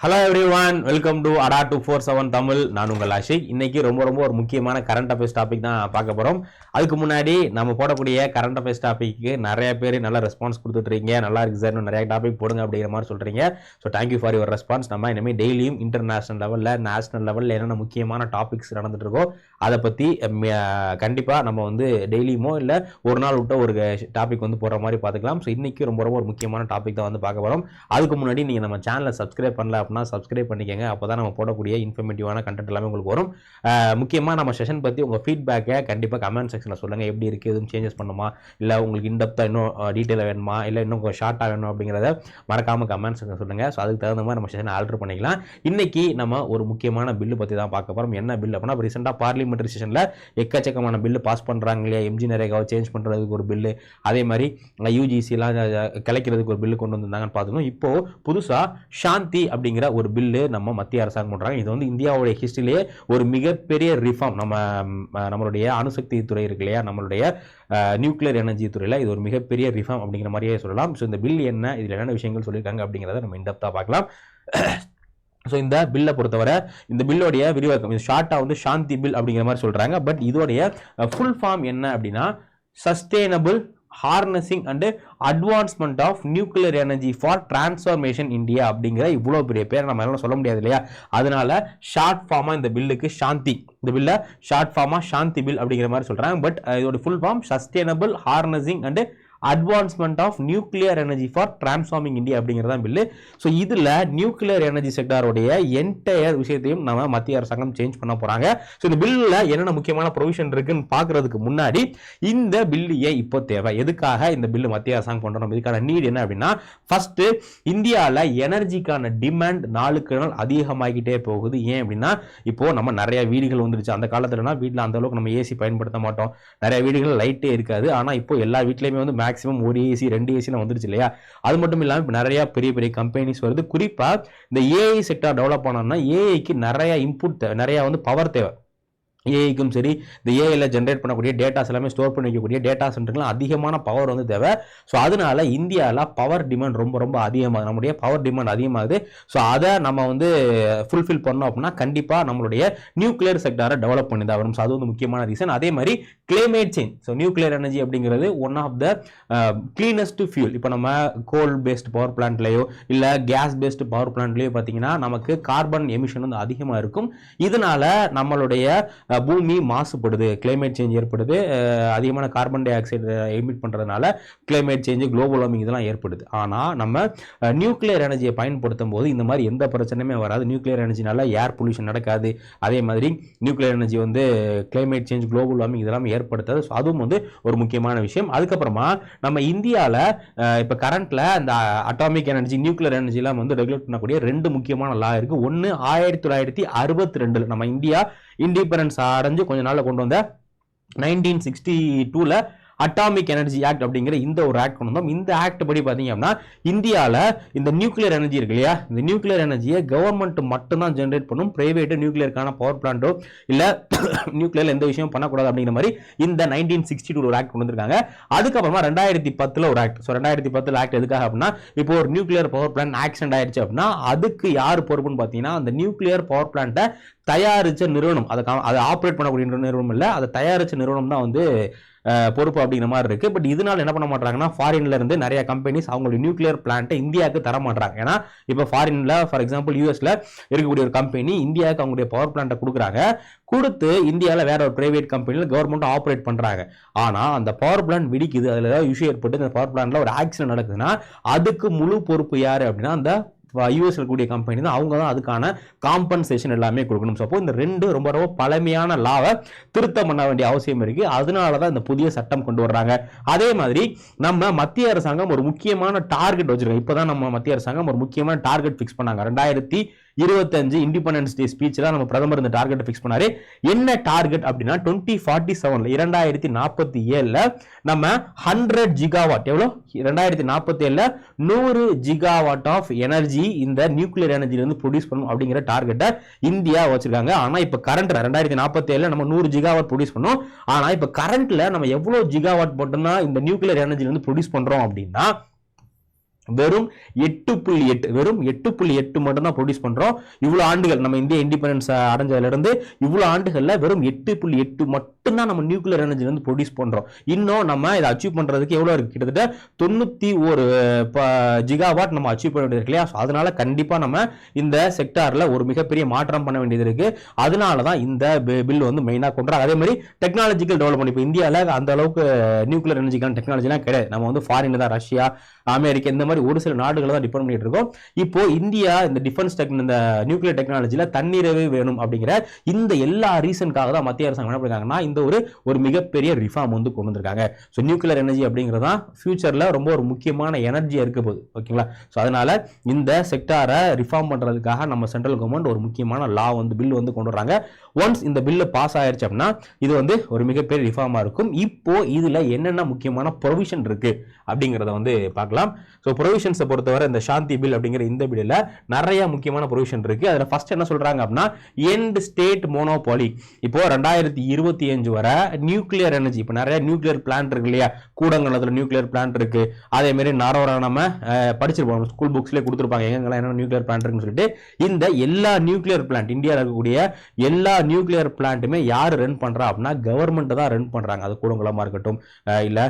Hello everyone, welcome to அடா 247 தமிழ். நான் உங்கள் ஆஷிக். இன்னைக்கு ரொம்ப ஒரு முக்கியமான கரண்ட் அஃபேர்ஸ் டாபிக் தான் பார்க்க போகிறோம். அதுக்கு முன்னாடி நம்ம போடக்கூடிய கரண்ட் அஃபேர்ஸ் டாபிக்கு நிறைய பேர் நல்ல ரெஸ்பான்ஸ் கொடுத்துட்ருக்கீங்க. நல்லா இருக்கு சார், நிறைய டாபிக் போடுங்க அப்படிங்கிற மாதிரி சொல்கிறீங்க. So thank you for your response. நம்ம இனிமேல் டெய்லியும் இன்டர்நேஷனல் லெவலில் நேஷனல் லெவலில் என்னென்ன முக்கியமான டாபிக்ஸ் நடந்துட்டு இருக்கோ அதை பற்றி கண்டிப்பாக நம்ம வந்து டெய்லியுமோ இல்லை ஒரு நாள் விட்ட ஒரு டாபிக் வந்து போடுற மாதிரி பார்த்துக்கலாம். ஸோ இன்றைக்கி ரொம்ப ஒரு முக்கியமான டாபிக் தான் வந்து பார்க்க போகிறோம். அதுக்கு முன்னாடி நீங்கள் நம்ம சேனலை சப்ஸ்கிரைப் பண்ணல அப்படின்னா சப்ஸ்கிரைப் பண்ணிக்கங்க. அப்போ தான் நம்ம போடக்கூடிய இன்ஃபர்மேட்டிவான கண்டென்ட் எல்லாமே உங்களுக்கு வரும். முக்கியமாக நம்ம செஷன் பற்றி உங்கள் ஃபீட்பேக்கை கண்டிப்பாக கமெண்ட் செக்ஷனில் சொல்லுங்கள். எப்படி இருக்குது, எதுவும் சேஞ்சஸ் பண்ணுமா, இல்லை உங்களுக்கு இன்டெப்த்தாக இன்னும் டீட்டெயிலாக வேணுமா, இல்லை இன்னும் ஷார்ட்டாக வேணும் அப்படிங்கிறத மறக்காமல் கமெண்ட் செக்ஷன் சொல்லுங்கள். ஸோ அதுக்கு தகுந்த மாதிரி நம்ம செஷனை ஆல்டர் பண்ணிக்கலாம். இன்றைக்கி நம்ம ஒரு முக்கியமான பில்லு பற்றி தான் பார்க்க போகிறோம். என்ன பில் அப்படின்னா, ரீசெண்டாக பார்லிமெண்ட்ரி செஷனில் எக்கச்சக்கமான பில்லு பாஸ் பண்ணுறாங்க இல்லையா. எம்ஜி நரேகாவை சேஞ்ச் பண்ணுறதுக்கு ஒரு பில்லு, அதே மாதிரி யூஜிசிலாம் கலைக்கிறதுக்கு ஒரு பில்லு கொண்டு வந்திருந்தாங்கன்னு பார்த்துக்கணும். இப்போது புதுசாக சாந்தி அப்படிங்கிற ஒரு பில்லு நம்ம மத்திய அரசாங்கம் பண்றாங்க. இது வந்து இந்தியாவுடைய ஹிஸ்டரியிலேயே ஒரு மிகப்பெரிய ரிஃபார்ம். நம்மளுடைய அணுசக்தி துறை இருக்கு இல்லையா, நம்மளுடைய நியூக்ளியர் எனர்ஜி துறையில் இது ஒரு மிகப்பெரிய ரிஃபார்ம் அப்படிங்கிற மாதிரியே சொல்லலாம். ஸோ இந்த பில் என்ன, இதில் என்னென்ன விஷயங்கள் சொல்லியிருக்காங்க அப்படிங்கிறத நம்ம இன்டெப்த்தாக பார்க்கலாம். ஸோ இந்த பில்லை பொறுத்தவரை இந்த பில்லோடைய விரிவாக்கம் இது ஷார்ட்டாக வந்து சாந்தி பில் அப்படிங்கிற மாதிரி சொல்கிறாங்க. பட் இதோடைய ஃபுல் ஃபார்ம் என்ன அப்படின்னா, sustainable harnessing and advancement of nuclear energy for transformation India அப்படிங்கிற இவ்வளோ பெரிய பேர் நம்ம எல்லாம் சொல்ல முடியாது இல்லையா. அதனால ஷார்ட் ஃபார்மாக இந்த பில்லுக்கு சாந்தி, இந்த பில்லை ஷார்ட் ஃபார்மாக சாந்தி பில் அப்படிங்கிற மாதிரி சொல்கிறாங்க. பட் இதோட full form sustainable harnessing and advancement of nuclear energy for transforming India அப்படிங்கிறதா பில்லு. ஸோ இதில் நியூக்ளியர் எனர்ஜி செக்டாரோடைய என்டையர் விஷயத்தையும் நம்ம மத்திய அரசாங்கம் சேஞ்ச் பண்ண போகிறாங்க. ஸோ இந்த பில்லில் என்னென்ன முக்கியமான ப்ரொவிஷன் இருக்குன்னு பார்க்கறதுக்கு முன்னாடி இந்த பில்லு ஏன் இப்போ தேவை, எதுக்காக இந்த பில்லு மத்திய அரசாங்கம் பண்ணுறோம், இதுக்கான நீட் என்ன அப்படின்னா, ஃபர்ஸ்ட் இந்தியாவில் எனர்ஜிக்கான டிமாண்ட் நாளுக்கு நாள் அதிகமாகிட்டே போகுது. ஏன் அப்படின்னா, இப்போ நம்ம நிறைய வீடுகள் வந்துருச்சு. அந்த காலத்துலனா வீட்டில் அந்த அளவுக்கு நம்ம ஏசி பயன்படுத்த மாட்டோம், நிறைய வீடுகள் லைட்டே இருக்காது. ஆனால் இப்போ எல்லா வீட்லையுமே வந்து மேக்ஸிமம் ஒரு ஏசி 2 ஏசி வந்துருச்சு இல்லையா. அது மட்டும் இல்லாமல் இப்போ நிறைய பெரிய கம்பெனிஸ் வருது. குறிப்பாக இந்த ஏஐ செக்டார் டெவலப் பண்ணோம்னா ஏஐக்கு நிறைய இன்புட் தேவை, நிறைய வந்து பவர் தேவை. ஏஐக்கும் சரி, இந்த ஏஐல ஜென்ரேட் பண்ணக்கூடிய டேட்டாஸ் எல்லாமே ஸ்டோர் பண்ணி வைக்கக்கூடிய டேட்டா சென்டருக்குலாம் அதிகமான பவர் வந்து தேவை. ஸோ அதனால இந்தியாவில் பவர் டிமாண்ட் ரொம்ப அதிகமாகுது, நம்மளுடைய பவர் டிமாண்ட் அதிகமாகுது. ஸோ அதை நம்ம வந்து ஃபுல்ஃபில் பண்ணோம் அப்படின்னா கண்டிப்பாக நம்மளுடைய நியூக்ளியர் செக்டாரை டெவலப் பண்ணி தான் வரும். ஸோ அது வந்து முக்கியமான ரீசன். அதே மாதிரி climate change. So nuclear energy அப்படிங்கிறது one of the cleanest fuel. இப்போ நம்ம கோல் பேஸ்ட் பவர் பிளான்ட்லேயோ இல்லை கேஸ் பேஸ்ட் பவர் பிளான்ட்லேயோ பார்த்தீங்கன்னா நமக்கு கார்பன் எமிஷன் வந்து அதிகமாக இருக்கும். இதனால நம்மளுடைய பூமி மாசுபடுது, கிளைமேட் சேஞ்ச் ஏற்படுது, அதிகமான கார்பன் டை ஆக்சைடு எமிட் பண்ணுறதுனால கிளைமேட் சேஞ்சு, குளோபல் வார்மிங் இதெல்லாம் ஏற்படுது. ஆனால் நம்ம நியூக்ளியர் எனர்ஜியை பயன்படுத்தும் போது இந்த மாதிரி எந்த பிரச்சனையுமே வராது. நியூக்ளியர் எனர்ஜினால ஏர் பொல்யூஷன் நடக்காது. அதே மாதிரி நியூக்ளியர் எனர்ஜி வந்து கிளைமேட் சேஞ்ச், குளோபல் வார்மிங் இதெல்லாம் ஏற்படுத்தாது. ஸோ அதுவும் வந்து ஒரு முக்கியமான விஷயம். அதுக்கப்புறமா நம்ம இந்தியாவில் இப்போ கரண்ட்ல இந்த அட்டாமிக் எனர்ஜி, நியூக்ளியர் எனர்ஜிலாம் வந்து ரெகுலேட் பண்ணக்கூடிய 2 முக்கியமான லா இருக்கு. ஒன்று 1962 நம்ம இந்தியா இண்டிபெண்டன்ஸ் அடைஞ்சு கொஞ்ச நாள்ல கொண்டு வந்த 1962 அட்டாமிக் எனர்ஜி ஆக்ட் அப்படிங்கிற இந்த ஒரு ஆக்ட் கொண்டு வந்தோம். இந்த ஆக்ட் படி பார்த்தீங்க அப்படின்னா இந்தியாவில் இந்த நியூக்ளியர் எனர்ஜி இருக்கு இல்லையா, இந்த நியூக்ளியர் எனர்ஜியை கவர்மெண்ட் மட்டும்தான் ஜென்ரேட் பண்ணும். பிரைவேட் நியூக்ளியருக்கான பவர் பிளான்ட்டோ இல்லை நியூக்ளியர் எந்த விஷயம் பண்ணக்கூடாது அப்படிங்கிற மாதிரி இந்த 1962 ஒரு ஆக்ட் கொண்டு வந்திருக்காங்க. அதுக்கப்புறமா 2010 ஒரு ஆக்ட். ஸோ 2010 ஆக்ட் எதுக்காக அப்படின்னா, இப்போ ஒரு நியூக்ளியர் பவர் பிளான்ட் ஆக்சிடென்ட் ஆயிடுச்சு அப்படின்னா அதுக்கு யார் பொறுப்புன்னு பார்த்தீங்கன்னா, அந்த நியூக்ளியர் பவர் பிளான்ட்டை தயாரிச்ச நிறுவனம், அதை ஆப்ரேட் பண்ணக்கூடிய நிறுவனம் இல்லை, அதை தயாரிச்ச நிறுவனம் தான் வந்து பொறுப்பு அப்படிங்கிற மாதிரி இருக்கு. பட் இதனால என்ன பண்ண மாட்டாங்கன்னா, ஃபாரின்ல இருந்து நிறைய கம்பெனிஸ் அவங்களுடைய நியூக்ளியர் பிளான்ட்டை இந்தியாவுக்கு தர மாட்டாங்க. ஏன்னா இப்போ ஃபாரின்ல ஃபார் எக்ஸாம்பிள் யூஎஸ்ல இருக்கக்கூடிய ஒரு கம்பெனி இந்தியாவுக்கு அவங்களுடைய பவர் பிளான்ட்டை கொடுக்குறாங்க. கொடுத்து இந்தியாவில் வேற ஒரு பிரைவேட் கம்பெனியில் கவர்மெண்ட் ஆப்ரேட் பண்றாங்க. ஆனால் அந்த பவர் பிளான்ட் வெடிக்குது, அதில் ஏதாவது இஷ்யூ ஏற்பட்டு அந்த பவர் பிளான்ட்ல ஒரு ஆக்சிடென்ட் நடக்குதுன்னா அதுக்கு முழு பொறுப்பு யாரு அப்படின்னா அந்த யூஎஸ் இருக்கக்கூடிய கம்பெனி தான். அவங்க தான் அதுக்கான காம்பன்சேஷன் எல்லாமே கொடுக்கணும். ஸோ இந்த 2 ரொம்ப பழமையான லாவை திருத்தம் பண்ண வேண்டிய அவசியம் இருக்கு. அதனால தான் இந்த புதிய சட்டம் கொண்டு வர்றாங்க. அதே மாதிரி நம்ம மத்திய அரசாங்கம் ஒரு முக்கியமான டார்கெட் வச்சிருக்கோம். இப்போதான் நம்ம மத்திய அரசாங்கம் ஒரு முக்கியமான டார்கெட் ஃபிக்ஸ் பண்ணாங்க. 2025 இண்டிபெண்டன்ஸ் டே ஸ்பீச்ல நம்ம பிரதமர் இந்த டார்கெட் ஃபிக்ஸ் பண்ணாரு. என்ன டார்கெட் அப்படின்னா 2047 2047 நம்ம 100 ஜிகாவாட், எவ்வளோ 2047 100 ஜிகாவாட் ஆஃப் எனர்ஜி இந்த நியூக்ளியர் எனர்ஜில இருந்து ப்ரொடியூஸ் பண்ணணும் அப்படிங்கிற டார்கெட்டை இந்தியா வச்சிருக்காங்க. ஆனா இப்ப கரண்ட் 2047 நம்ம 100 ஜிகாவாட் ப்ரொடியூஸ் பண்ணோம். ஆனா இப்ப கரண்ட்ல நம்ம எவ்வளவு ஜிகாவாட் மட்டும்தான் இந்த நியூக்ளியர் எனர்ஜில இருந்து ப்ரொடியூஸ் பண்றோம் அப்படின்னா வெறும் 8.8 வெறும் 8.8 மட்டும் தான் ப்ரொடியூஸ் பண்றோம். இவ்வளவு ஆண்டுகள் நம்ம இந்தியா இண்டிபெண்டன்ஸ் அடைஞ்சதுல இருந்து இவ்வளவு ஆண்டுகள்ல வெறும் 8.8 மட்டும் தான் நம்ம நியூக்ளியர் எனர்ஜில இருந்து ப்ரொடியூஸ் பண்றோம். இன்னும் நம்ம இதை அச்சீவ் பண்றதுக்கு எவ்வளவு இருக்கு? கிட்டத்தட்ட 91 ஜிகாவாட் நம்ம அச்சீவ் பண்ண வேண்டியது இருக்கு இல்லையா? அதனால கண்டிப்பா நம்ம இந்த செக்டார்ல ஒரு மிகப்பெரிய மாற்றம் பண்ண வேண்டியது இருக்கு. அதனாலதான் இந்த பில் வந்து மெயினா கொண்டுறாங்க. அதே மாதிரி டெக்னாலஜிக்கல் டெவலப்மெண்ட் இப்போ இந்தியாவில் அந்த அளவுக்கு நியூக்ளியர் எனர்ஜிக்கான டெக்னாலஜிலாம் கிடையாது. நம்ம வந்து ஃபாரின் தான், ரஷ்யா, அமெரிக்கா, இந்த மாதிரி ஒரு சில நாடுகளை தான் டிபெண்ட் பண்ணிட்டு இருக்கோம். இப்போ இந்தியா இந்த டிஃபென்ஸ் இந்த நியூக்ளியர் டெக்னாலஜில தன்னிறைவு வேணும் அப்படிங்கிற இந்த எல்லா ரீசனுக்காக தான் மத்திய அரசாங்கம் என்ன பண்ணிருக்காங்கன்னா இந்த ஒரு மிகப்பெரிய ரிஃபார்ம் வந்து கொண்டு வந்திருக்காங்க. ஸோ நியூக்ளியர் எனர்ஜி அப்படிங்கிறது தான் ஃபியூச்சர்ல ரொம்ப ஒரு முக்கியமான எனர்ஜியா இருக்க போகுது. ஓகேங்களா? ஸோ அதனால இந்த செக்டாரை ரிஃபார்ம் பண்றதுக்காக நம்ம சென்ட்ரல் கவர்மெண்ட் ஒரு முக்கியமான லா வந்து பில் வந்து கொண்டு வராங்க. ஒன்ஸ் இந்த பில்லு பாஸ் ஆயிருச்சு அப்படின்னா இது வந்து ஒரு மிகப்பெரிய ரிஃபார்மா இருக்கும். இப்போ இதுல என்னென்ன முக்கியமான ப்ரொவிஷன் இருக்கு அப்படிங்கிறத வந்து பார்க்கலாம். ஸோ ப்ரொவிஷன்ஸை பொறுத்தவரை இந்த சாந்தி பில் அப்படிங்கிற இந்த பில்லில் நிறைய முக்கியமான ப்ரொவிஷன் இருக்கு. அதில் ஃபர்ஸ்ட் என்ன சொல்றாங்க அப்படின்னா எண்ட் ஸ்டேட் மோனோபாலி. இப்போ 2025 வரை நியூக்ளியர் எனர்ஜி, இப்போ நிறைய நியூக்ளியர் பிளான்ட் இருக்கு இல்லையா? கூடங்குளத்தில் நியூக்ளியர் பிளான்ட் இருக்கு. அதே மாதிரி நாரோரா நம்ம படிச்சிருப்போம், ஸ்கூல் புக்ஸ்லேயே கொடுத்துருப்பாங்க எங்கெங்கெல்லாம் என்ன நியூக்ளியர் பிளான்ட் இருக்குன்னு சொல்லிட்டு. இந்த எல்லா நியூக்ளியர் பிளான்ட், இந்தியாவில் இருக்கக்கூடிய எல்லா நியூக்ளியர் பிளான்ட்டுமே யார் ரன் பண்றா அப்படின்னா கவர்மெண்ட் தான் ரன் பண்றாங்க. அது கூடங்குளமா இருக்கட்டும், இல்ல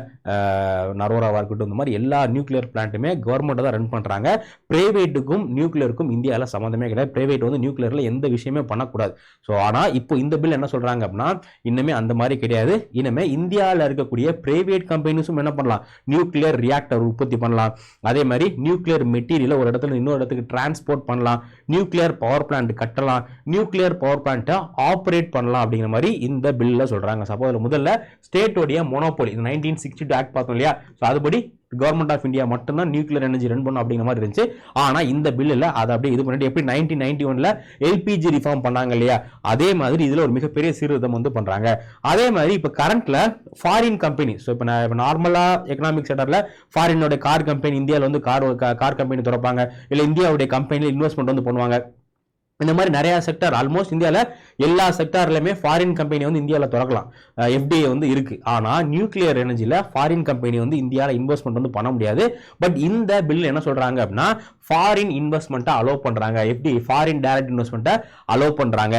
நரோராவா இருக்கட்டும், இந்த மாதிரி எல்லா நியூக்ளியர் பிளான்ட்டுமே கவர்மெண்ட் தான் ரன் பண்றாங்க. பிரைவேட்டுக்கும் நியூக்ளியருக்கும் இந்தியாவில் சம்மந்தமே கிடையாது. பிரைவேட் வந்து நியூக்ளியர்ல எந்த விஷயமே பண்ணக்கூடாது. ஸோ ஆனா இப்போ இந்த பில் என்ன சொல்றாங்க அப்படின்னா இன்னுமே அந்த மாதிரி கிடையாது. இனிமே இந்தியாவில் இருக்கக்கூடிய பிரைவேட் கம்பெனிஸும் என்ன பண்ணலாம்? நியூக்ளியர் ரியாக்டர் உற்பத்தி பண்ணலாம். அதே மாதிரி நியூக்ளியர் மெட்டீரியல் ஒரு இடத்துல இன்னொரு இடத்துக்கு டிரான்ஸ்போர்ட் பண்ணலாம். நியூக்ளியர் பவர் பிளான்ட் கட்டலாம். நியூக்ளியர் பவர் பிளான்ட்டை ஆப்ரேட் பண்ணலாம் அப்படிங்கிற மாதிரி இந்த பில்ல சொல்றாங்க. சப்போஸ் முதல்ல ஸ்டேட்டோடைய மோனோபோலி 1962 ஆக்ட் பார்த்தோம் இல்லையா? ஸோ அதுபடி கவர்மெண்ட் ஆஃப் இந்தியா மட்டும்தான் நியூக்ளியர் எனர்ஜி ரன் பண்ணும் அப்படிங்கிற மாதிரி இருந்துச்சு. ஆனா இந்த பில்லுல அதை அப்படியே இது பண்ணிட்டு எப்படி 1991ல எல்பிஜி ரிஃபார்ம் பண்ணாங்க இல்லையா? அதே மாதிரி இதுல ஒரு மிகப்பெரிய சீர்திருத்தம் வந்து பண்றாங்க. அதே மாதிரி இப்ப கரண்ட்ல ஃபாரின் கம்பெனி, ஸோ இப்போ நார்மலா எக்கனாமிக் செக்டர்ல ஃபாரினோட கார் கம்பெனி இந்தியாவில் வந்து கார் கம்பெனி திறப்பாங்க, இல்ல இந்தியாவுடைய கம்பெனியில் இன்வெஸ்ட்மெண்ட் வந்து பண்ணுவாங்க. இந்த மாதிரி நிறைய செக்டர், ஆல்மோஸ்ட் இந்தியாவில் எல்லா செக்டார்லயுமே ஃபாரின் கம்பெனி வந்து இந்தியாவில் திறக்கலாம், எஃப்டிஏ வந்து இருக்கு. ஆனா நியூக்ளியர் எனர்ஜில ஃபாரின் கம்பெனி வந்து இந்தியாவில் இன்வெஸ்ட்மெண்ட் வந்து பண்ண முடியாது. பட் இந்த பில் என்ன சொல்றாங்க அப்படின்னா ஃபாரின் இன்வெஸ்ட்மெண்ட்டை அலோவ் பண்றாங்க. எஃப்டி ஃபாரின் டைரக்ட் இன்வெஸ்ட்மெண்ட்டை அலோவ் பண்றாங்க.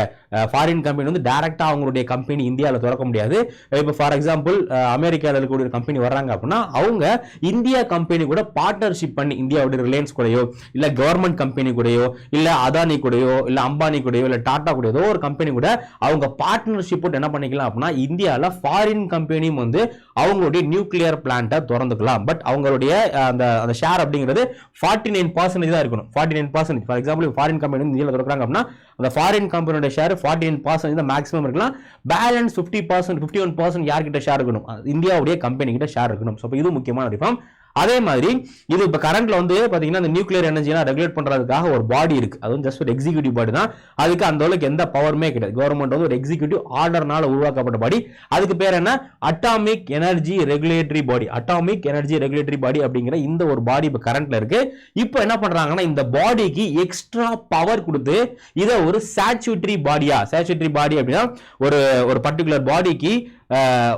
ஃபாரின் கம்பெனி வந்து டைரக்டா அவங்களுடைய கம்பெனி இந்தியாவில் திறக்க முடியாது. இப்போ ஃபார் எக்ஸாம்பிள் அமெரிக்காவில் இருக்கக்கூடிய கம்பெனி வர்றாங்க அப்படின்னா அவங்க இந்தியா கம்பெனி கூட பார்ட்னர்ஷிப் பண்ணி, இந்தியாவுடைய ரிலையன்ஸ் கூடயோ இல்ல கவர்மெண்ட் கம்பெனி கூடயோ இல்ல அதானி கூடயோ இல்ல அம்பானி கூடயோ இல்ல டாடா கூட ஏதோ ஒரு கம்பெனி கூட அவங்க பார்ட்னர்ஷிப் போட்டு என்ன பண்ணிக்கலாம் அப்படின்னா இந்தியாவில் ஃபாரின் கம்பெனியும் வந்து அவங்களுடைய நியூக்ளியர் பிளான்ட்டை திறந்துக்கலாம். பட் அவங்களுடைய அந்த ஷேர் அப்படிங்கிறது 49% தான் இருக்கணும். 49%. ஃபார் எக்ஸாம்பிள் ஃபாரின் கம்பெனி இந்தியாவில் திறக்கிறாங்க அப்படின்னா அந்த ஃபாரின் கம்பெனியோட ஷேர் 49% தான் மேக்ஸிமம் இருக்கலாம். பேலன்ஸ் 50%, 51% யார்கிட்ட ஷேர் இருக்கணும்? இந்தியாவுடைய கம்பெனி கிட்ட ஷேர் இருக்கணும். ஸோ இது முக்கியமான ரிஃபார்ம். அதே மாதிரி இது இப்ப கரண்ட்ல வந்து பாத்தீங்கன்னா இந்த நியூக்ளியர் எனர்ஜிலாம் ரெகுலேட் பண்றதுக்காக ஒரு பாடி இருக்கு. அது வந்து ஜஸ்ட் ஒரு எக்ஸிக்யூட்டிவ் பாடி தான். அதுக்கு அந்த அளவுக்கு எந்த பவருமே கிடையாது. கவர்மெண்ட் வந்து ஒரு எக்ஸிக்யூட்டிவ் ஆர்டர்னால உருவாக்கப்பட்ட பாடி. அதுக்கு பேர் என்ன? அட்டாமிக் எனர்ஜி ரெகுலேட்டரி பாடி. அட்டாமிக் எனர்ஜி ரெகுலேட்டரி பாடி அப்படிங்கிற இந்த ஒரு பாடி இப்ப கரண்ட்ல இருக்கு. இப்போ என்ன பண்றாங்கன்னா இந்த பாடிக்கு எக்ஸ்ட்ரா பவர் கொடுத்து இதை ஒரு ஸ்டாட்யூட்டரி பாடியா, ஸ்டாட்யூட்டரி பாடி அப்படின்னா ஒரு பர்டிகுலர் பாடிக்கு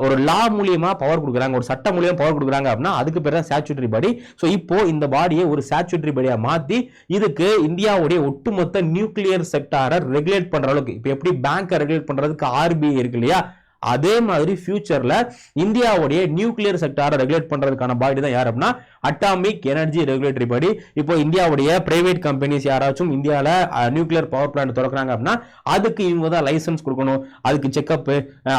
ஒரு லா மூலியமா பவர் கொடுக்குறாங்க, ஒரு சட்ட மூலியமா பவர் கொடுக்குறாங்க அப்படின்னா அதுக்கு பேர் தான் ஸ்டாட்யூட்டரி பாடி. ஸோ இப்போ இந்த பாடியை ஒரு ஸ்டாட்யூட்டரி பாடியா மாத்தி இதுக்கு இந்தியாவுடைய ஒட்டுமொத்த நியூக்ளியர் செக்டாரை ரெகுலேட் பண்ற அளவுக்கு, இப்போ எப்படி பேங்கை ரெகுலேட் பண்றதுக்கு ஆர்பிஐ இருக்கு இல்லையா? அதே மாதிரி ஃபியூச்சர்ல இந்தியாவுடைய நியூக்ளியர் செக்டாரை ரெகுலேட் பண்றதுக்கான பாடி தான் யார் அப்படின்னா அட்டாமிக் எனர்ஜி ரெகுலேட்டரி பாடி. இப்போ இந்தியாவுடைய பிரைவேட் கம்பெனிஸ் யாராச்சும் இந்தியாவில் நியூக்ளியர் பவர் பிளான்ட் திறக்கிறாங்க அப்படின்னா அதுக்கு இவங்க தான் லைசன்ஸ் கொடுக்கணும், அதுக்கு செக்அப்,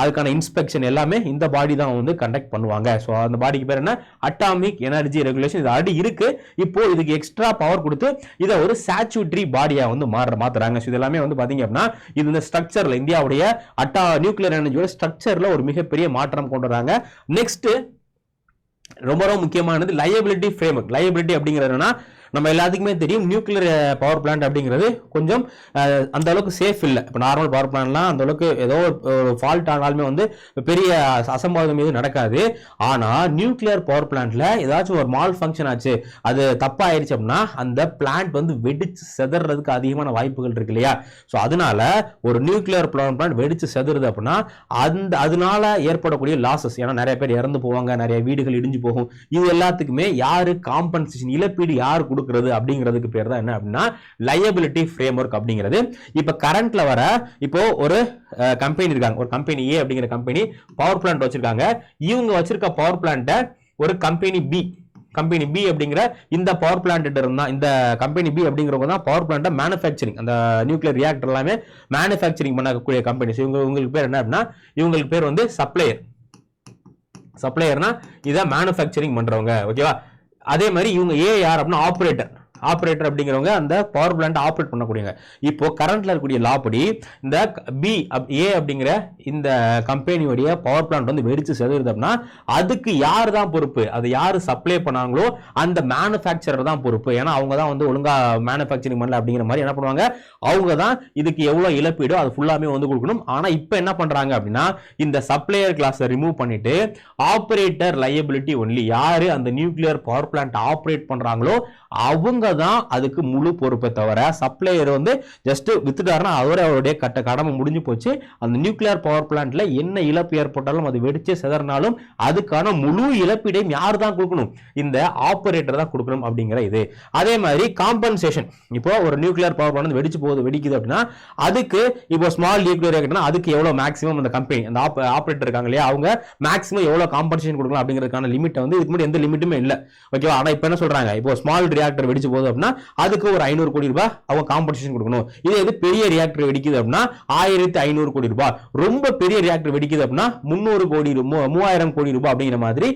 அதுக்கான இன்ஸ்பெக்ஷன் எல்லாமே இந்த பாடி தான் வந்து கண்டக்ட் பண்ணுவாங்க. ஸோ அந்த பாடிக்கு பேர் என்ன? Atomic energy regulation. இது ஆல்ரெடி இருக்கு. இப்போ இதுக்கு எக்ஸ்ட்ரா பவர் கொடுத்து இதை ஒரு ஸ்டாட்யூட்டரி பாடியா வந்து மாத்துறாங்க. ஸோ இது எல்லாமே வந்து பாத்தீங்க அப்படின்னா இது இந்த ஸ்ட்ரக்சர்ல இந்தியாவுடைய நியூக்ளியர் எனர்ஜியோட ஸ்ட்ரக்சர்ல ஒரு மிகப்பெரிய மாற்றம் கொண்டு வராங்க. நெக்ஸ்ட் ரொம்ப ரொம்ப முக்கியமானது லயபிலிட்டி ஃப்ரேம்வொர்க். லயபிலிட்டி அப்படிங்கிறது என்னன்னா நம்ம எல்லாத்துக்குமே தெரியும் நியூக்ளியர் பவர் பிளான்ட் அப்படிங்கிறது கொஞ்சம் அந்த அளவுக்கு சேஃப் இல்லை. இப்போ நார்மல் பவர் பிளான்ட்லாம் அந்த அளவுக்கு ஏதோ ஒரு ஃபால்ட் ஆனாலுமே வந்து பெரிய அசம்பாவிதம் எதுவும் நடக்காது. ஆனால் நியூக்ளியர் பவர் பிளான்ட்ல ஏதாச்சும் ஒரு மால் ஃபங்க்ஷன் ஆச்சு, அது தப்பாயிருச்சு அப்படின்னா அந்த பிளான்ட் வந்து வெடிச்சு செதறதுக்கு அதிகமான வாய்ப்புகள் இருக்கு இல்லையா? ஸோ அதனால ஒரு நியூக்ளியர் பவர் பிளான்ட் வெடிச்சு செதறுது அப்படின்னா அதனால ஏற்படக்கூடிய லாசஸ், ஏன்னா நிறைய பேர் இறந்து போவாங்க, நிறைய வீடுகள் இடிஞ்சு போகும், இது எல்லாத்துக்குமே யாரு காம்பன்சேஷன், இழப்பீடு யாரு கொடுக்கிறது அப்படிங்கிறதுக்கு பேர் தான் என்ன அப்படின்னா லயபிலிட்டி ஃப்ரேம்வொர்க் அப்படிங்கிறது. இப்ப கரண்ட்ல வர இப்போ ஒரு கம்பெனி இருக்காங்க, ஒரு கம்பெனி ஏ அப்படிங்கிற கம்பெனி பவர் பிளான்ட் வச்சிருக்காங்க. இவங்க வச்சிருக்க பவர் பிளான்ட்டை ஒரு கம்பெனி பி அப்படிங்கிற இந்த பவர் பிளான்ட் இருந்தா, இந்த கம்பெனி பி அப்படிங்கிறவங்க தான் பவர் பிளான்ட் மேனுஃபேக்சரிங், அந்த நியூக்ளியர் ரியாக்டர் எல்லாமே மேனுஃபேக்சரிங் பண்ணக்கூடிய கம்பெனிஸ். இவங்களுக்கு பேர் என்ன அப்படின்னா, இவங்களுக்கு பேர் வந்து சப்ளையர்னா இதை மேனுஃபேக்சரிங் பண்றவங்க. ஓகேவா? அதே மாதிரி இவங்க ஏ யார் அப்படின்னா ஆபரேட்டர் அப்படிங்கிறவங்க அந்த பவர் பிளான்ட் ஆப்ரேட் பண்ணக்கூடியவங்க. இப்போ கரண்ட்ல இருக்கக்கூடிய லா படி இந்த ஏ அப்படிங்கிற இந்த கம்பெனியோடைய பவர் பிளான்ட் வந்து வெடிச்சு செதறுது அப்படின்னா அதுக்கு யார் தான் பொறுப்பு? அது யாரு சப்ளை பண்ணாங்களோ அந்த மேனுஃபேக்சரர் தான் பொறுப்பு. ஏன்னா அவங்க தான் வந்து ஒழுங்கா மேனுஃபேக்சரிங் பண்ணல அப்படிங்கிற மாதிரி என்ன பண்ணுவாங்க, அவங்க தான் இதுக்கு எவ்வளவு இழப்பீடோ அது ஃபுல்லாமே வந்து கொடுக்கணும். ஆனா இப்போ என்ன பண்றாங்க அப்படின்னா இந்த சப்ளையர் கிளாஸை ரிமூவ் பண்ணிட்டு ஆபரேட்டர் லயபிலிட்டி ஒன்லி, யாரு அந்த நியூக்ளியர் பவர் பிளான்ட் ஆப்ரேட் பண்றாங்களோ அவங்க தான் அதுக்கு முழு பொறுப்பை தவிர சப்ளையர் வந்து ஜஸ்ட் வித்துட்டாருன்னா அவருடைய கடமை முடிஞ்சு போச்சு. அந்த நியூக்ளியர் பவர் பிளான்ட்ல என்ன இழப்பு ஏற்பட்டாலும் அது வெடிச்சு செதறினாலும் அதுக்கான முழு இழப்பீடையும் யார் தான் கொடுக்கணும்? இந்த ஆபரேட்டர் தான் கொடுக்கணும் அப்படிங்கிற இது. அதே மாதிரி காம்பன்சேஷன், இப்போ ஒரு நியூக்ளியர் பவர் பிளான்ட் வெடிக்குது அப்படின்னா அதுக்கு இப்போ ஸ்மால் நியூக்ளியர் ரியாக்டர்னா அதுக்கு எவ்வளவு மேக்ஸிமம் அந்த கம்பெனி அந்த ஆபரேட்டர் இருக்காங்க இல்லையா, அவங்க மேக்ஸிமம் எவ்வளவு காம்பன்சேஷன் கொடுக்கலாம் அப்படிங்கிறதுக்கான லிமிட் வந்து இதுக்கு முன்னாடி எந்த லிமிட்டுமே இல்லை. ஓகேவா? ஆனா இப்போ என்ன சொல்றாங்க, இப்போ ஸ்மால் ரியாக்டர் வெடிச்சு போகுது அப்படின்னா அதுக்கு ஒரு 500 கோடி ரூபாய் அவங்க காம்பன்சேஷன் கொடுக்கணும். இது பெரிய ரியாக்டர் வெடிக்குது அப்படின்னா 1500 கோடி ரூபாய், ரொம்ப பெரிய ரியாக்டர் வெடிக்குது அப்படின்னா 300 கோடி 3000 கோடி ரூபாய் அப்படிங்கிற மாதிரி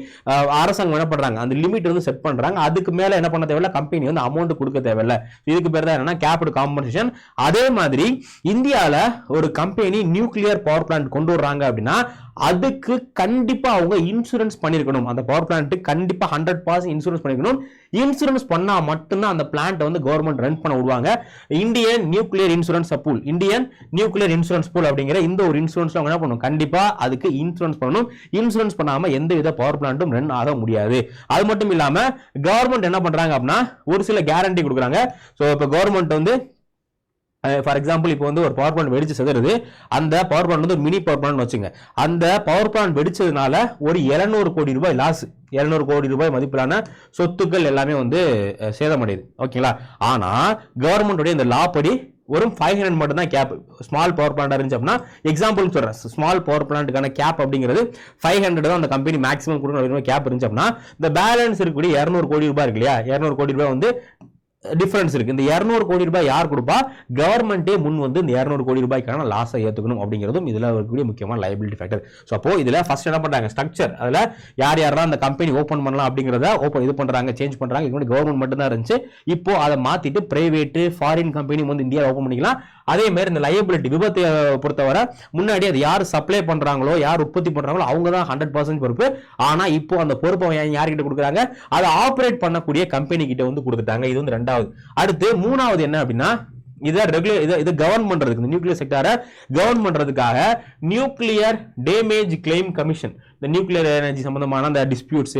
அரசாங்கம் என்ன பண்றாங்க, அந்த லிமிட் வந்து செட் பண்றாங்க. அதுக்கு மேல என்ன பண்ண தேவையில்ல, கம்பெனி வந்து அமௌண்ட் கொடுக்க தேவையில்ல. இதுக்கு பேர் தான் என்னன்னா கேப்டு காம்பன்சேஷன். அதே மாதிரி இந்தியால ஒரு கம்பெனி நியூக்ளியர் பவர் பிளான்ட் கொண்டு வர்றாங்க அப்படின்னா அதுக்கு கண்டிப்பா அவங்க இன்சூரன்ஸ் பண்ணிருக்கணும். அந்த பவர் பிளான்ட் கண்டிப்பா 100% இன்சூரன்ஸ் பண்ணிருக்கணும். இன்சூரன்ஸ் பண்ணா மட்டும்தான் அந்த பிளான்ட் வந்து கவர்மெண்ட் ரன் பண்ண விடுவாங்க. இந்தியன் நியூக்ளியர் இன்சூரன்ஸ் பூல் அப்படிங்கிற இந்த ஒரு இன்சூரன்ஸ் அவங்க என்ன பண்ணணும், கண்டிப்பா அதுக்கு இன்சூரன்ஸ் பண்ணணும். இன்சூரன்ஸ் பண்ணாம எந்த வித பவர் பிளான்ட்டும் ரன் ஆக முடியாது. அது மட்டும் இல்லாம கவர்மெண்ட் என்ன பண்றாங்க அப்படின்னா ஒரு சில கேரண்டி கொடுக்குறாங்க. சோ இப்ப கவர்மெண்ட் வந்து ஃபார் எக்ஸாம்பிள் இப்போ வந்து ஒரு பவர் பிளான்ட் வெடிச்சு செதறுது, அந்த பவர் பிளான்ட் வந்து ஒரு மினி பவர் பிளான்ட் வச்சுங்க, அந்த பவர் பிளான்ட் வெடிச்சதுனால ஒரு 700 கோடி ரூபாய் லாஸ், 700 கோடி ரூபாய் மதிப்பிலான சொத்துக்கள் எல்லாமே வந்து சேதமடையுது. ஓகேங்களா? ஆனா கவர்மெண்டோட இந்த லா படி ஒரு 500 மட்டும் தான் கேப். ஸ்மால் பவர் பிளான்ட் இருந்துச்சு அப்படின்னா எக்ஸாம்பிள் சொல்றேன், ஸ்மால் பவர் பிளான்ட்டுக்கான கேப் அப்படிங்கிறது 500 தான் அந்த கம்பெனி மேக்ஸிமம் கொடுக்கணும். கேப் இருந்துச்சு அப்படின்னா இந்த பேலன்ஸ் இருக்கக்கூடிய 200 கோடி ரூபாய் இருக்கு இல்லையா, 200 கோடி ரூபாய் வந்து டிஃபரன்ஸ் இருக்கு. இந்த 200 கோடி ரூபாய் யார் கொடுப்பா? கவர்மெண்டே முன் வந்து இந்த 200 கோடி ரூபாய்க்கான லாஸை ஏத்துக்கணும் அப்படிங்கிறதும் இதுல இருக்கக்கூடிய முக்கியமான லைபிலிட்டி ஃபேக்டர். ஸோ அப்போ இதுல ஃபர்ஸ்ட் என்ன பண்றாங்க, ஸ்ட்ரக்சர், அதுல யார் யாரெல்லாம் அந்த கம்பெனி ஓப்பன் பண்ணலாம் அப்படிங்கிறத இது பண்றாங்க, சேஞ்ச் பண்றாங்க. இது கவர்மெண்ட் மட்டும் தான் இருந்துச்சு, இப்போ அதை மாத்திட்டு பிரைவேட் ஃபாரின் கம்பெனி வந்து இந்தியாவில் ஓப்பன் பண்ணிக்கலாம். அதே மாதிரி இந்த லயபிலிட்டி விபத்தை பொறுத்தவரை முன்னாடி அது யார் சப்ளை பண்றாங்களோ யார் உற்பத்தி பண்றாங்களோ அவங்க தான் 100% பொறுப்பு. ஆனா இப்போ அந்த பொறுப்பை யார்கிட்ட கொடுக்குறாங்க, அதை ஆப்ரேட் பண்ணக்கூடிய கம்பெனி கிட்ட வந்து கொடுத்துட்டாங்க. இது வந்து 2வது. அடுத்து 3வது என்ன அப்படின்னா இதை கவர்ன் பண்றதுக்கு, இந்த நியூக்ளியர் செக்டாரை கவர்ன் பண்றதுக்காக நியூக்ளியர் டேமேஜ் கிளைம் கமிஷன், இந்த நியூக்ளியர் எனர்ஜி சம்பந்தமான அந்த டிஸ்பியூட்ஸ்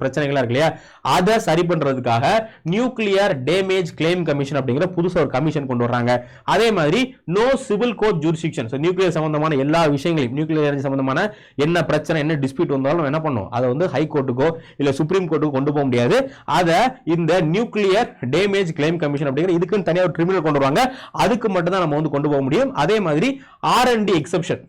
பிரச்சனைகள் இருக்கு இல்லையா, அதை சரி பண்றதுக்காக நியூக்ளியர் டேமேஜ் கிளைம் கமிஷன் அப்படிங்கிற புதுசா ஒரு கமிஷன் கொண்டு வர்றாங்க. அதே மாதிரி no civil court jurisdiction, nuclear சம்பந்தமான எல்லா விஷயங்களையும், நியூக்ளியர் எனர்ஜி சம்பந்தமான என்ன பிரச்சனை என்ன டிஸ்பியூட் வந்தாலும் என்ன பண்ணும், அதை வந்து ஹை கோர்ட்டுக்கோ இல்ல சுப்ரீம் கோர்ட்டுக்கோ கொண்டு போக முடியாது. அதை இந்த நியூக்ளியர் டேமேஜ் கிளைம் கமிஷன் அப்படிங்கிற இதுக்குன்னு தனியாக ஒரு ட்ரிபியூனல் கொண்டு வருவாங்க, அதுக்கு மட்டும் தான் நம்ம வந்து கொண்டு போக முடியும். அதே மாதிரி R&D exception,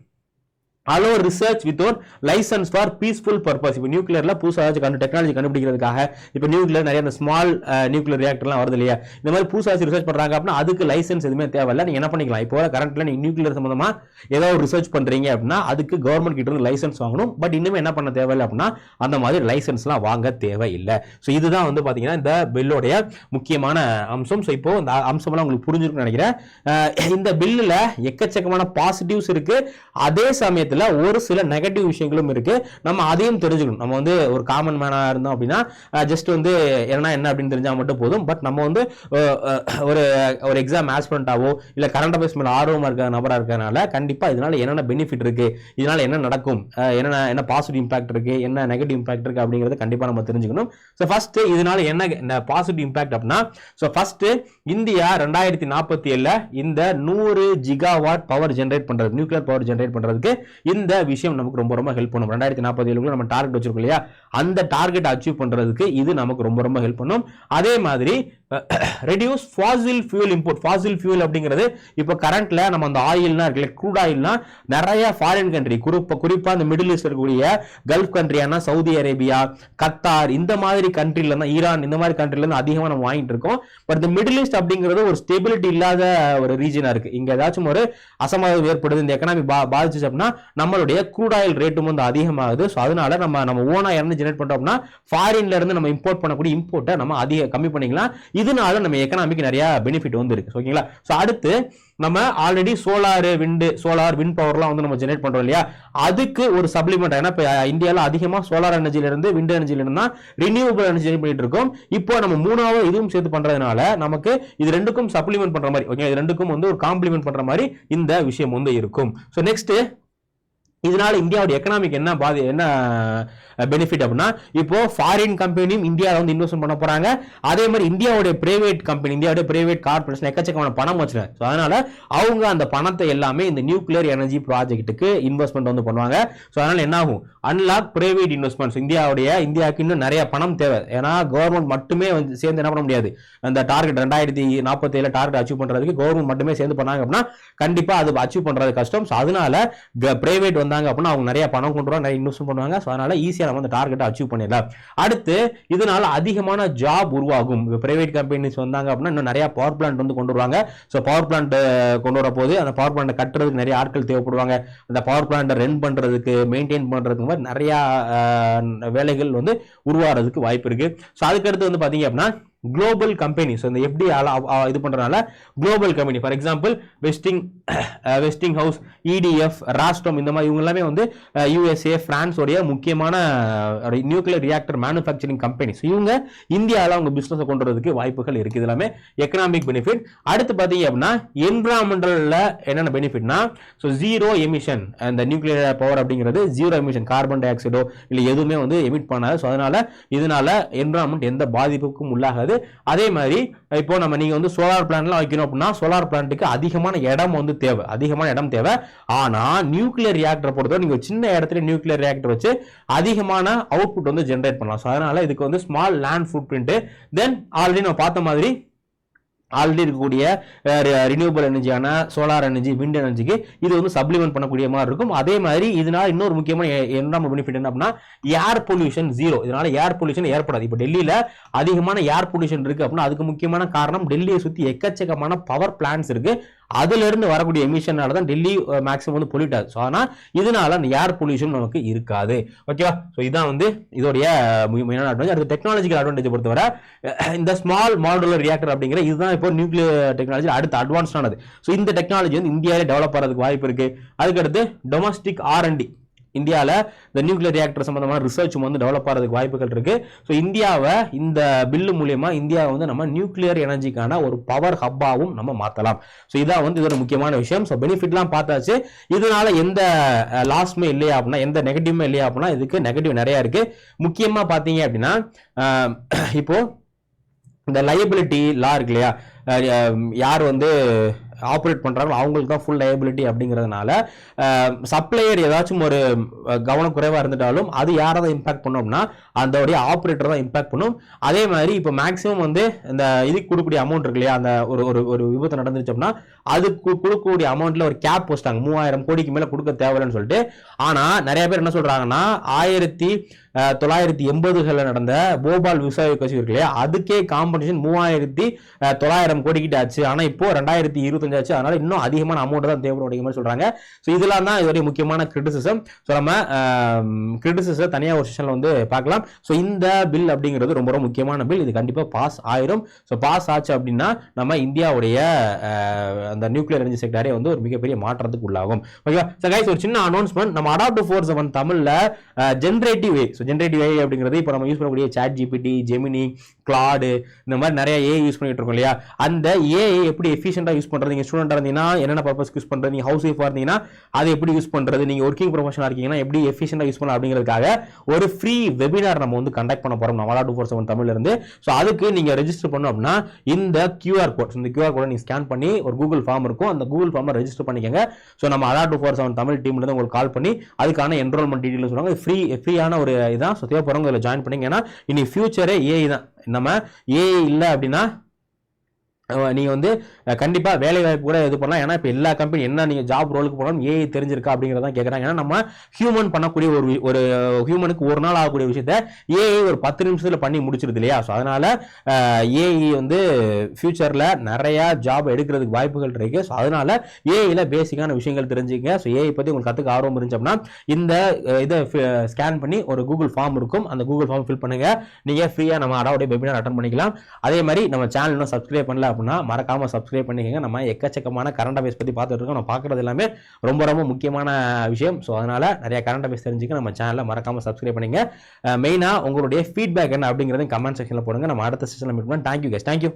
allow research without license for peaceful purpose. இப்போ நியூக்ளியர்ல புதுசா டெக்னாலஜி கண்டுபிடிக்கிறதுக்காக இப்போ நியூக்ளியர் நிறைய ஸ்மால் நியூக்ளியர் ரியாக்டர்லாம் வருது இல்லையா, இந்த மாதிரி புதுசா ரிசர்ச் பண்றாங்க அப்படின்னா அதுக்கு லைசன்ஸ் எதுவுமே தேவையில்லை. நீங்க என்ன பண்ணிக்கலாம், இப்போ கரண்ட்ல நீங்க நியூக்ளியர் சம்பந்தமா ஏதாவது ரிசர்ச் பண்றீங்க அப்படின்னா அதுக்கு கவர்மெண்ட் கிட்ட இருந்து லைசன்ஸ் வாங்கணும். பட் இன்னுமே என்ன பண்ண தேவையில்லை அப்படின்னா அந்த மாதிரி லைசன்ஸ்லாம் வாங்க தேவையில்லை. ஸோ இதுதான் வந்து பாத்தீங்கன்னா இந்த பில்லுடைய முக்கியமான அம்சம். ஸோ இப்போ இந்த அம்சம்லாம் உங்களுக்கு புரிஞ்சிருக்குன்னு நினைக்கிறேன். இந்த பில்லுல எக்கச்சக்கமான பாசிட்டிவ்ஸ் இருக்கு, அதே சமயத்தில் விஷயத்துல ஒரு சில நெகட்டிவ் விஷயங்களும் இருக்கு. நம்ம அதையும் தெரிஞ்சுக்கணும். நம்ம வந்து ஒரு காமன் மேனா இருந்தோம் அப்படின்னா ஜஸ்ட் வந்து என்ன அப்படின்னு தெரிஞ்சா மட்டும் போதும். பட் நம்ம வந்து ஒரு ஒரு எக்ஸாம் ஆஸ்பிரண்டாவோ இல்ல கரண்ட் அஃபேர்ஸ் மேல ஆர்வமா இருக்க நபரா இருக்கறனால கண்டிப்பா இதனால என்னென்ன பெனிஃபிட் இருக்கு, இதனால என்ன நடக்கும், என்ன பாசிட்டிவ் இம்பாக்ட் இருக்கு, என்ன நெகட்டிவ் இம்பாக்ட் இருக்கு அப்படிங்கறது கண்டிப்பா நம்ம தெரிஞ்சுக்கணும். சோ ஃபர்ஸ்ட் இதனால என்ன பாசிட்டிவ் இம்பாக்ட் அப்படின்னா, சோ ஃபர்ஸ்ட் இந்தியா 2047ல இந்த 100 ஜிகாவாட் பவர் ஜெனரேட் பண்றது, நியூக்ளியர் பவர் ஜெனரேட் பண்றதுக்கு இந்த விஷயம் நமக்கு ரொம்ப ரொம்ப ஹெல்ப் பண்ணும். 2047க்குள்ள நம்ம டார்கெட் வச்சிருக்கோம் இல்லையா, அந்த டார்கெட் அச்சீவ் பண்றதுக்கு இது நமக்கு ரொம்ப ரொம்ப ஹெல்ப் பண்ணும். அதே மாதிரி reduce Fazil fuel import. Fazil fuel அப்படிங்கிறது இப்போ கரண்ட்ல நம்ம அந்த ஆயில்னா இருக்குல்ல, க்ரூட் ஆயில்னா நிறைய ஃபாரின் கண்ட்ரி, குறிப்பா இந்த மிடில் ஈஸ்ட் இருக்கக்கூடிய கல்ஃப் கண்ட்ரியான சவுதி அரேபியா, கத்தார், இந்த மாதிரி கண்ட்ரில இருந்து, ஈரான், இந்த மாதிரி கண்ட்ரில இருந்து அதிகமா நம்ம வாங்கிட்டு இருக்கோம். பட் இந்த மிடில் ஈஸ்ட் அப்படிங்கிறது ஒரு ஸ்டெபிலிட்டி இல்லாத ஒரு ரீஜனா இருக்கு. இங்க ஏதாச்சும் ஒரு அசம்பாவிதம் ஏற்படுது, இந்த எக்கனாமி பாதிச்சு அப்படின்னா நம்மளுடைய க்ரூட் ஆயில் ரேட்டும் வந்து அதிகமாகுது. ஸோ அதனால நம்ம ஓனா இருந்து ஜெனரேட் பண்றோம்னா ஃபாரின்ல இருந்து நம்ம இம்போர்ட் பண்ணக்கூடிய இம்போர்ட்டை நம்ம கம்மி பண்ணிக்கலாம். இதனால நம்ம எக்கனாமிக்கு நிறைய பெனிஃபிட் வந்து இருக்கு. ஓகேங்களா? சோ அடுத்து நம்ம ஆல்ரெடி சோலார் விண்ட் பவர்லாம் வந்து நம்ம ஜெனரேட் பண்றோம் இல்லையா, அதுக்கு ஒரு சப்ளிமெண்ட். ஏன்னா இப்ப இந்தியால அதிகமா சோலார் எனர்ஜில இருந்து விண்ட் எனர்ஜில இருந்து ரினியூவபிள் எனர்ஜி ஜெனரேட் பண்ணிட்டு இருக்கோம். இப்போ நம்ம மூணாவது இதுவும் சேர்த்து பண்றதுனால நமக்கு இது ரெண்டுக்கும் சப்ளிமெண்ட் பண்ற மாதிரி, ஓகே, இது ரெண்டுக்கும் வந்து ஒரு காம்ப்ளிமெண்ட் பண்ற மாதிரி இந்த விஷயம் வந்து இருக்கும். சோ நெக்ஸ்ட் இதனால இந்தியாவுடைய எக்கனாமிக் என்ன பெனிஃபிட் அப்படின்னா, இப்போ ஃபாரின் கம்பெனியும் இந்தியாவில் வந்து இன்வெஸ்ட்மெண்ட் பண்ண போறாங்க. அதே மாதிரி இந்தியாவுடைய பிரைவேட் கம்பெனி, இந்தியாவுடைய பிரைவேட் கார்பரேஷன் எக்கச்சக்கமான பணம் வச்சிருக்காங்க. ஸோ அதனால அவங்க அந்த பணத்தை எல்லாமே இந்த நியூக்ளியர் எனர்ஜி ப்ராஜெக்ட்டுக்கு இன்வெஸ்ட்மெண்ட் வந்து பண்ணுவாங்க. ஸோ அதனால என்ன ஆகும், அன்லாக் பிரைவேட் இன்வெஸ்ட்மெண்ட்ஸ். இந்தியாவுக்கு இன்னும் நிறைய பணம் தேவை. ஏன்னா கவர்மெண்ட் மட்டுமே வந்து சேர்ந்து என்ன பண்ண முடியாது, அந்த டார்கெட் 2047 டார்கெட் அச்சீவ் பண்றதுக்கு கவர்மெண்ட் மட்டுமே சேர்ந்து பண்ணாங்க அப்படின்னா கண்டிப்பா அது அச்சீவ் பண்றது கஷ்டம். ஸோ அதனால பிரைவேட் வந்து அப்படின்னா அவங்க நிறைய பணம் கொண்டு வருவாங்க, நிறைய இன்வெஸ்ட் பண்ணுவாங்க. சோ அதனால ஈஸியா நம்ம அந்த டார்கெட்டை அச்சீவ் பண்ணிடலாம். அடுத்து இதனால அதிகமான ஜாப் உருவாகும். பிரைவேட் கம்பெனிஸ் வந்தாங்க அப்படின்னா இன்னும் நிறைய பவர் பிளான்ட் வந்து கொண்டு வருவாங்க. சோ பவர் பிளான்ட் கொண்டு வர போது அந்த பவர் பிளான்ட் கட்டுறதுக்கு நிறைய ஆட்கள் தேவைப்படுவாங்க. அந்த பவர் பிளான்ட் ரன் பண்றதுக்கு, மெயின்டைன் பண்றதுக்கு மாதிரி நிறைய வேலைகள் வந்து உருவாகிறதுக்கு வாய்ப்பு இருக்கு. சோ அதுக்கு அடுத்து வந்து பாத்தீங்க அப்படின்னா குளோபல் கம்பெனி. ஸோ இந்த எப்படி இது பண்றதுனால global company, for example Westinghouse, EDF, Rosatom, இந்த மாதிரி இவங்க எல்லாமே வந்து யூஎஸ்ஏ, பிரான்ஸ் உடைய முக்கியமான நியூக்ளியர் ரியாக்டர் மேனுஃபேக்சரிங் கம்பெனிஸ். இவங்க இந்தியாவில் அவங்க பிசினஸ் கொண்டு வரதுக்கு வாய்ப்புகள் இருக்கு. இது எல்லாமே எக்கனாமிக் பெனிஃபிட். அடுத்து பாத்தீங்க அப்படின்னா என்விரான்மெண்டல்ல என்னென்ன பெனிஃபிட்னா, ஸோ ஜீரோ எமிஷன். அந்த நியூக்ளியர் பவர் அப்படிங்கிறது ஜீரோ எமிஷன், கார்பன் டை ஆக்சைடோ இல்லை எதுவுமே வந்து எமிட் பண்ணாது. ஸோ இதனால என்விரான்மெண்ட் எந்த பாதிப்புக்கும் உள்ளாகாது. அதே மாதிரி இப்போ நீங்க வந்து சோலார் பிளான்ட்லாம் வைக்கணும் அப்படின்னா சோலார் பிளான்ட்டுக்கு அதிகமான இடம் தேவை. ஆனா நியூக்ளியர் ரியாக்டர் பொறுத்தவரை நீங்க சின்ன இடத்துல நியூக்ளியர் ரியாக்டர் வச்சு அதிகமான அவுட்புட் வந்து ஜெனரேட் பண்ணலாம். ஸோ அதனால இதுக்கு வந்து ஸ்மால் லேண்ட் ஃபுட் பிரிண்ட். தென் ஆல்ரெடி நம்ம பார்த்த மாதிரி ஆல்ரெடி இருக்கக்கூடிய ரினியூவபிள் எனர்ஜியான சோலார் எனர்ஜி, விண்ட் எனர்ஜிக்கு இது வந்து சப்ளிமெண்ட் பண்ணக்கூடிய மாதிரி இருக்கும். அதே மாதிரி இதனால இன்னொரு முக்கியமான என்ன பெனிஃபிட் என்ன அப்படின்னா ஏர் பொல்யூஷன் ஜீரோ. இதனால ஏர் பொல்யூஷன் ஏற்படாது. இப்போ டெல்லியில அதிகமான ஏர் பொல்யூஷன் இருக்கு அப்படின்னா அதுக்கு முக்கியமான காரணம் டெல்லியை சுத்தி எக்கச்சக்கமான பவர் பிளான்ட்ஸ் இருக்கு. அதுல இருந்து வரக்கூடிய எமிஷனால தான் டெல்லி மேக்ஸிமம் வந்து பொல்யூட் ஆகுது. ஸோ ஆனால் இதனால அந்த ஏர் பொல்யூஷன் நமக்கு இருக்காது. ஓகேவா? ஸோ இதான் வந்து இதோடைய மெயினான அட்வான்டேஜ். அடுத்து டெக்னாலஜிக்கல் அட்வான்டேஜ் பொறுத்தவரை இந்த ஸ்மால் மாடுலர் ரியாக்டர் அப்படிங்கிற இதுதான் இப்போ நியூக்ளியர் டெக்னாலஜி அடுத்து அட்வான்ஸ்டானது. ஸோ இந்த டெக்னாலஜி வந்து இந்தியாவிலே டெவலப் ஆகிறதுக்கு வாய்ப்பு இருக்கு. அதுக்கடுத்து டொமஸ்டிக் R&D. இந்தியாவில் இந்த நியூக்ளியர் ரியாக்டர் சம்பந்தமான ரிசர்ச் வந்து டெவலப் ஆகிறதுக்கு வாய்ப்புகள் இருக்கு. ஸோ இந்தியாவை இந்த பில்லு மூலியமா இந்தியாவை வந்து நம்ம நியூக்ளியர் எனர்ஜிக்கான ஒரு பவர் ஹப்பாவும் நம்ம மாற்றலாம். ஸோ இதான் வந்து இதோட முக்கியமான விஷயம். ஸோ பெனிஃபிட்லாம் பார்த்தாச்சு. இதனால எந்த லாஸ்மே இல்லையா அப்படின்னா, எந்த நெகட்டிவ்மே இல்லையா அப்படின்னா இதுக்கு நெகட்டிவ் நிறைய இருக்கு. முக்கியமா பார்த்தீங்க அப்படின்னா இப்போ இந்த லையபிலிட்டி லா இருக்கு இல்லையா, யார் வந்து ஆப்ரேட் பண்றாங்களோ அவங்களுக்கு தான் ஃபுல் லையபிலிட்டி அப்படிங்கிறதுனால சப்ளையர் ஏதாச்சும் ஒரு கவனக்குறைவா இருந்துட்டாலும் அது யாரை தான் இம்பாக்ட் பண்ணோம்னா அதோடைய ஆப்ரேட்டர் தான் இம்பாக்ட் பண்ணும். அதே மாதிரி இப்போ மேக்ஸிமம் வந்து இந்த இதுக்கு கொடுக்கக்கூடிய அமௌண்ட் இருக்கு இல்லையா, அந்த ஒரு விபத்து நடந்துச்சு அப்படின்னா அதுக்கு கொடுக்கக்கூடிய அமௌண்ட்ல ஒரு கேப் வச்சிட்டாங்க, 3000 கோடிக்கு மேல கொடுக்க தேவையில்லைன்னு சொல்லிட்டு. ஆனா நிறைய பேர் என்ன சொல்றாங்கன்னா 1980களில் நடந்த போபால் விவசாய கட்சி இருக்கு இல்லையா, அதுக்கே காம்படிஷன் 3900 கோடி கிட்ட ஆச்சு. ஆனா இப்போ 2025 குறைஞ்சாச்சு, அதனால இன்னும் அதிகமான அமௌண்ட் தான் தேவைப்படும் அப்படிங்கிற மாதிரி சொல்றாங்க. ஸோ இதெல்லாம் தான் இதோடைய முக்கியமான கிரிட்டிசிசம். ஸோ நம்ம கிரிட்டிசிசம் தனியாக ஒரு செஷனில் வந்து பார்க்கலாம். ஸோ இந்த பில் அப்படிங்கிறது ரொம்ப ரொம்ப முக்கியமான பில். இது கண்டிப்பாக பாஸ் ஆயிரும். ஸோ பாஸ் ஆச்சு அப்படின்னா நம்ம இந்தியாவுடைய அந்த நியூக்ளியர் எனர்ஜி செக்டாரே வந்து ஒரு மிகப்பெரிய மாற்றத்துக்கு உள்ளாகும். ஓகேவா? ஸோ கைஸ், ஒரு சின்ன அனௌன்ஸ்மெண்ட். நம்ம அடாப்ட் 247 தமிழ்ல ஜென்ரேட்டிவ் ஏ, ஸோ ஜென்ரேட்டிவ் ஏ அப்படிங்கிறது இப்போ நம்ம யூஸ் பண்ணக்கூடிய சாட் ஜிபிடி, ஜெமினி, கிளாடு, இந்த மாதிரி நிறைய ஏ யூஸ் பண்ணிட்டு இருக்கோம் இல்லையா? அந்த ஏஐ எப்படி எஃபிஷியண்டாக யூஸ் பண்ணுறது, நீங்கள் ஸ்டூடெண்டாக இருந்தீங்கன்னா என்னென்ன பர்பஸ்க்கு யூஸ் பண்ணுறது, நீங்கள் ஹவுஸ் ஒய்ஃபாக இருந்தீங்கன்னா அதை எப்படி யூஸ் பண்ணுறது, நீங்கள் ஒர்க்கிங் ப்ரொஃபஷனாக இருக்கீங்கன்னா எப்படி எஃபிஷியண்டாக யூஸ் பண்ணலாம் அப்படிங்கிறதுக்காக ஒரு ஃப்ரீ வெபினார் நம்ம வந்து கண்டக்ட் பண்ண போகிறோம் நம்ம அடாப்ட் 247 தமிழ்ல இருந்து. ஸோ அதுக்கு நீங்கள் ரெஜிஸ்டர் பண்ணோம் அப்படின்னா இந்த QR கோட், இந்த QR கோடை நீங்கள் ஸ்கேன் பண்ணி ஒரு கூகுள் ஃபார்ம் இருக்கும், அந்த கூகுள் ஃபார்மை ரெஜிஸ்டர் பண்ணிக்கங்க. ஸோ நம்ம அடாப்ட் 247 தமிழ் டீம்ல இருந்து உங்களுக்கு கால் பண்ணி அதுக்கான என்ரோல்மெண்ட் டீட்டெயில் சொல்லுவாங்க. ஃப்ரீயான ஒரு இதான். ஸோ தேவைப்படுறவங்க இதில் ஜாயின் பண்ணிங்க. ஏன்னா இனி ஃபியூச்சரே ஏஐ தான். நம்ம ஏஐ இல்லை அப்படின்னா நீங்க வந்து கண்டிப்பா வேலை வாய்ப்பு கூட இது பண்ணலாம். ஏன்னா இப்ப எல்லா கம்பெனி என்ன நீங்க ஜாப் ரோலுக்கு போனாலும் ஏஐ தெரிஞ்சிருக்கா அப்படிங்கறத கேக்குறாங்க. ஏன்னா நம்ம ஹியூமன் பண்ணக்கூடிய ஒரு ஹியூமனுக்கு ஒரு நாள் ஆகக்கூடிய விஷயத்த ஏஐ ஒரு 10 நிமிஷத்துல பண்ணி முடிச்சிருது இல்லையா? ஸோ அதனால ஏஐ வந்து ஃபியூச்சர்ல நிறைய ஜாப் எடுக்கிறதுக்கு வாய்ப்புகள் இருக்கு. ஸோ அதனால ஏஐல பேசிக்கான விஷயங்கள் தெரிஞ்சுங்க. ஸோ ஏஐ பத்தி உங்களுக்கு கத்துக்க ஆர்வம் இருந்துச்சுன்னா இந்த இதை ஸ்கேன் பண்ணி ஒரு கூகுள் ஃபார்ம் இருக்கும், அந்த கூகுள் ஃபார்ம் ஃபில் பண்ணுங்க. நீங்க ஃப்ரீயா நம்ம அடாவுடைய வெபினார் அட்டெண்ட் பண்ணிக்கலாம். அதே மாதிரி நம்ம சேனல் இன்னும் சப்ஸ்கிரைப் பண்ணல அப்படின்னா மறக்காம சப்ஸ்கிரைப் பண்ணிக்கங்க. நம்ம எக்கச்சக்கமான கரண்ட் அஃபேர்ஸ் பத்தி பார்த்துட்டு இருக்கோம். நம்ம பார்க்கறது எல்லாமே ரொம்ப ரொம்ப முக்கியமான விஷயம். ஸோ அதனால நிறைய கரண்ட் அஃபேர்ஸ் தெரிஞ்சுக்க நம்ம சேனலை மறக்காம சப்ஸ்கிரைப் பண்ணுங்க. மெயினா உங்களுடைய ஃபீட்பேக் என்ன அப்படிங்கறத கமெண்ட் செக்ஷன்ல போடுங்க. நம்ம அடுத்த செஷன்ல மீட் பண்ணலாம். Thank you guys. தேங்க்யூ.